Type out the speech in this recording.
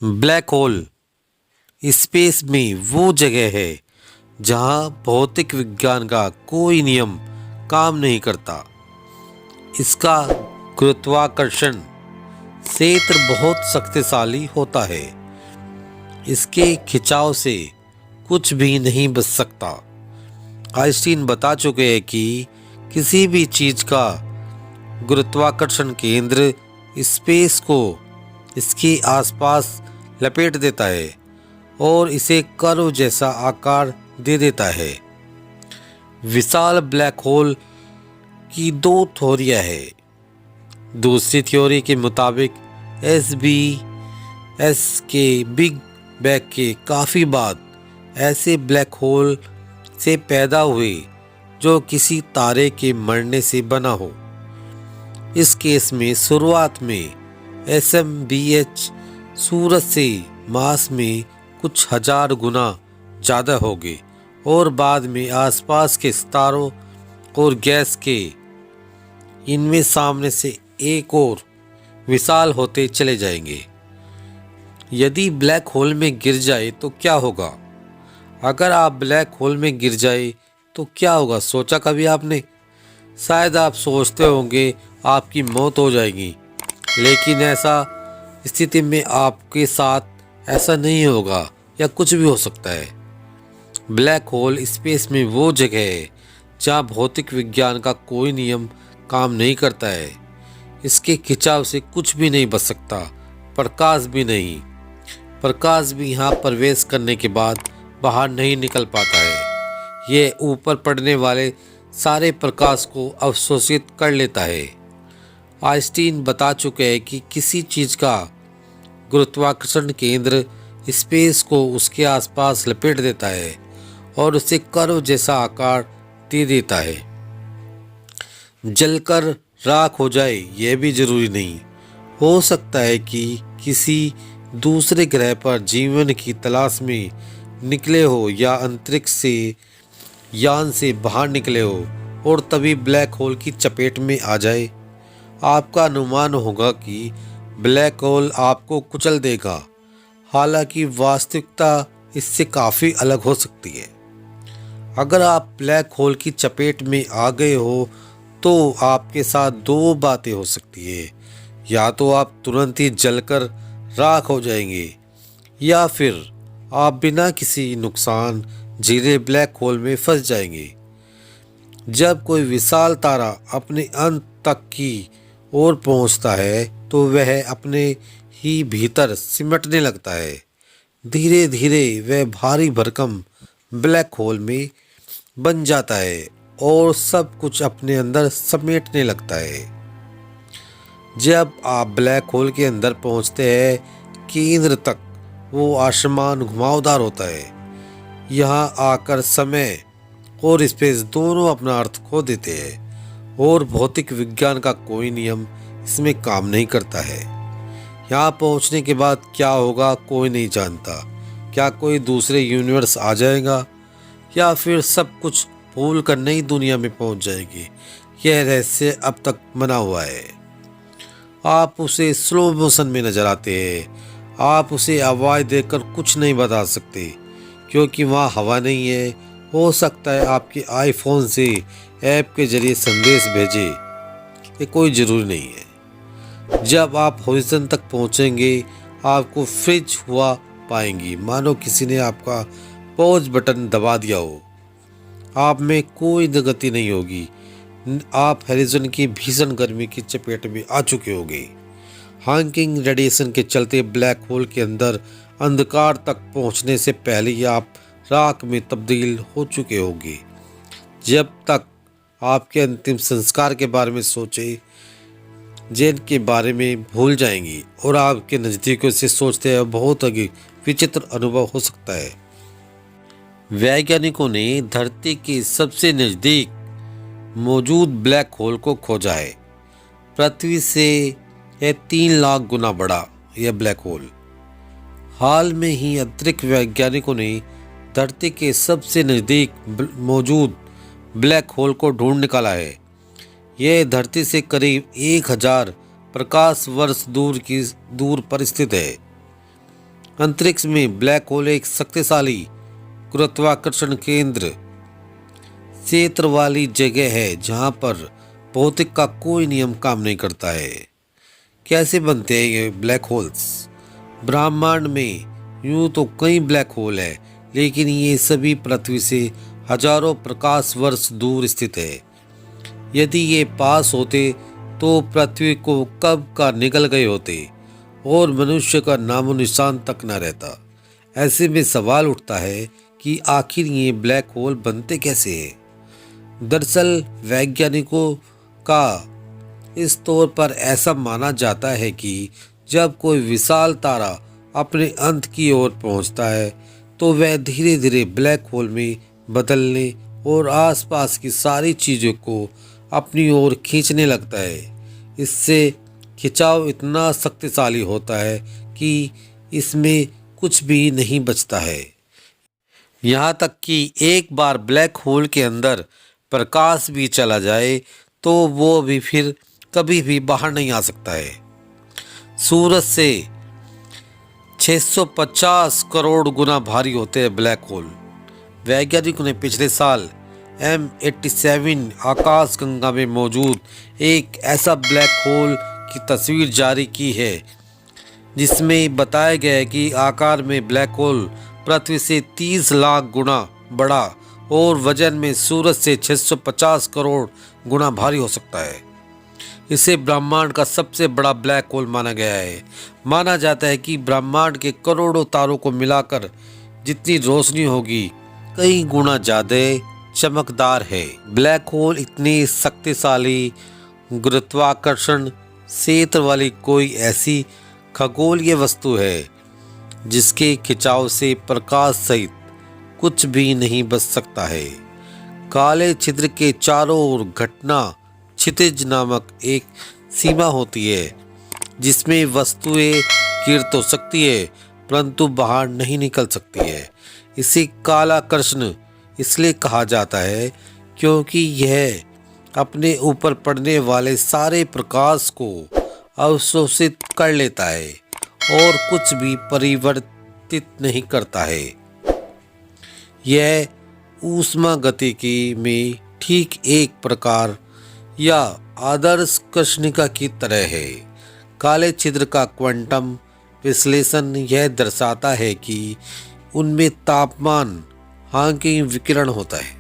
Black hole space में वो जगह है जहां भौतिक विज्ञान का कोई नियम काम नहीं करता। इसका गुरुत्वाकर्षण क्षेत्र बहुत शक्तिशाली होता है। इसके खिंचाव से कुछ भी नहीं बच सकता। आइंस्टीन बता चुके हैं कि किसी भी चीज का गुरुत्वाकर्षण केंद्र स्पेस को इसके आसपास लपेट देता है और इसे कर्व जैसा आकार दे देता है। विशाल ब्लैक होल की दो थ्योरियां हैं। दूसरी थ्योरी के मुताबिक एस के बिग बैंग के काफ़ी बाद ऐसे ब्लैक होल से पैदा हुए जो किसी तारे के मरने से बना हो। इस केस में शुरुआत में SMBH सूरज से मास में कुछ हजार गुना ज़्यादा होंगे और बाद में आसपास के सितारों और गैस के इनमें सामने से एक और विशाल होते चले जाएंगे। यदि ब्लैक होल में गिर जाए तो क्या होगा? अगर आप ब्लैक होल में गिर जाए तो क्या होगा, सोचा कभी आपने? शायद आप सोचते होंगे आपकी मौत हो जाएगी, लेकिन ऐसा स्थिति में आपके साथ ऐसा नहीं होगा या कुछ भी हो सकता है। ब्लैक होल स्पेस में वो जगह है जहाँ भौतिक विज्ञान का कोई नियम काम नहीं करता है। इसके खिंचाव से कुछ भी नहीं बच सकता, प्रकाश भी नहीं। प्रकाश भी यहाँ प्रवेश करने के बाद बाहर नहीं निकल पाता है। ये ऊपर पड़ने वाले सारे प्रकाश को अवशोषित कर लेता है। आइंस्टीन बता चुके हैं कि किसी चीज़ का गुरुत्वाकर्षण केंद्र स्पेस को उसके आसपास लपेट देता है और उसे कर्व जैसा आकार दे देता है। जलकर राख हो जाए यह भी जरूरी नहीं। हो सकता है कि किसी दूसरे ग्रह पर जीवन की तलाश में निकले हो या अंतरिक्ष से यान से बाहर निकले हो और तभी ब्लैक होल की चपेट में आ जाए। आपका अनुमान होगा कि ब्लैक होल आपको कुचल देगा, हालांकि वास्तविकता इससे काफ़ी अलग हो सकती है। अगर आप ब्लैक होल की चपेट में आ गए हो तो आपके साथ दो बातें हो सकती है। या तो आप तुरंत ही जलकर राख हो जाएंगे या फिर आप बिना किसी नुकसान झेले ब्लैक होल में फंस जाएंगे। जब कोई विशाल तारा अपने अंत तक की ओर पहुंचता है तो वह अपने ही भीतर सिमटने लगता है। धीरे धीरे वह भारी भरकम ब्लैक होल में बन जाता है और सब कुछ अपने अंदर समेटने लगता है। जब आप ब्लैक होल के अंदर पहुंचते हैं केंद्र तक, वो आसमान घुमावदार होता है। यहाँ आकर समय और स्पेस दोनों अपना अर्थ खो देते हैं और भौतिक विज्ञान का कोई नियम इसमें काम नहीं करता है। यहाँ पहुँचने के बाद क्या होगा कोई नहीं जानता। क्या कोई दूसरे यूनिवर्स आ जाएगा या फिर सब कुछ भूल कर नई दुनिया में पहुँच जाएगी, यह रहस्य अब तक बना हुआ है। आप उसे स्लो मोशन में नजर आते हैं। आप उसे आवाज़ देकर कुछ नहीं बता सकते क्योंकि वहाँ हवा नहीं है। हो सकता है आपके आईफोन से ऐप के जरिए संदेश भेजे, ये कोई ज़रूरी नहीं है। जब आप हॉरिजॉन तक पहुँचेंगे आपको फ्रिज हुआ पाएंगी, मानो किसी ने आपका पॉज बटन दबा दिया हो। आप में कोई गति नहीं होगी। आप हॉरिजॉन की भीषण गर्मी की चपेट में आ चुके होंगे। हॉकिंग रेडिएशन के चलते ब्लैक होल के अंदर अंधकार तक पहुंचने से पहले ही आप राख में तब्दील हो चुके होंगे। जब तक आपके अंतिम संस्कार के बारे में सोचे, जैन के बारे में भूल जाएंगी और आपके नज़दीकों से सोचते हैं बहुत आगे विचित्र अनुभव हो सकता है। वैज्ञानिकों ने धरती के सबसे नज़दीक मौजूद ब्लैक होल को खोजा है। पृथ्वी से यह 3 लाख गुना बड़ा यह ब्लैक होल। हाल में ही अंतरिक्ष वैज्ञानिकों ने धरती के सबसे नज़दीक मौजूद ब्लैक होल को ढूंढ निकाला है। यह धरती से करीब 1000 प्रकाश वर्ष दूर पर स्थित है। अंतरिक्ष में ब्लैक होल एक शक्तिशाली गुरुत्वाकर्षण केंद्र क्षेत्र वाली जगह है जहां पर भौतिक का कोई नियम काम नहीं करता है। कैसे बनते हैं ये ब्लैक होल्स? ब्रह्मांड में यूं तो कई ब्लैक होल है, लेकिन ये सभी पृथ्वी से हजारों प्रकाश वर्ष दूर स्थित है। यदि ये पास होते तो पृथ्वी को कब का निकल गए होते और मनुष्य का नामो निशान तक न रहता। ऐसे में सवाल उठता है कि आखिर ये ब्लैक होल बनते कैसे हैं? दरअसल वैज्ञानिकों का इस तौर पर ऐसा माना जाता है कि जब कोई विशाल तारा अपने अंत की ओर पहुंचता है तो वह धीरे धीरे ब्लैक होल में बदलने और आसपास की सारी चीज़ों को अपनी ओर खींचने लगता है। इससे खिंचाव इतना शक्तिशाली होता है कि इसमें कुछ भी नहीं बचता है। यहाँ तक कि एक बार ब्लैक होल के अंदर प्रकाश भी चला जाए तो वो भी फिर कभी भी बाहर नहीं आ सकता है। सूरज से 650 करोड़ गुना भारी होते हैं ब्लैक होल। वैज्ञानिकों ने पिछले साल M87 आकाशगंगा में मौजूद एक ऐसा ब्लैक होल की तस्वीर जारी की है जिसमें बताया गया है कि आकार में ब्लैक होल पृथ्वी से 30 लाख गुना बड़ा और वजन में सूरज से 650 करोड़ गुना भारी हो सकता है। इसे ब्रह्मांड का सबसे बड़ा ब्लैक होल माना गया है। माना जाता है कि ब्रह्मांड के करोड़ों तारों को मिलाकर जितनी रोशनी होगी कई गुना ज़्यादा चमकदार है। ब्लैक होल इतनी शक्तिशाली गुरुत्वाकर्षण क्षेत्र वाली कोई ऐसी खगोलीय वस्तु है जिसके खिंचाव से प्रकाश सहित कुछ भी नहीं बच सकता है। काले छिद्र के चारों ओर घटना क्षितिज नामक एक सीमा होती है जिसमें वस्तुएं गिर तो सकती है परंतु बाहर नहीं निकल सकती है। इसे कालाकर्षण इसलिए कहा जाता है क्योंकि यह अपने ऊपर पड़ने वाले सारे प्रकाश को अवशोषित कर लेता है और कुछ भी परिवर्तित नहीं करता है। यह ऊष्मा गतिकी में ठीक एक प्रकार या आदर्श कृष्णिका की तरह है। काले छिद्र का क्वांटम विश्लेषण यह दर्शाता है कि उनमें तापमान हांकी विकिरण होता है।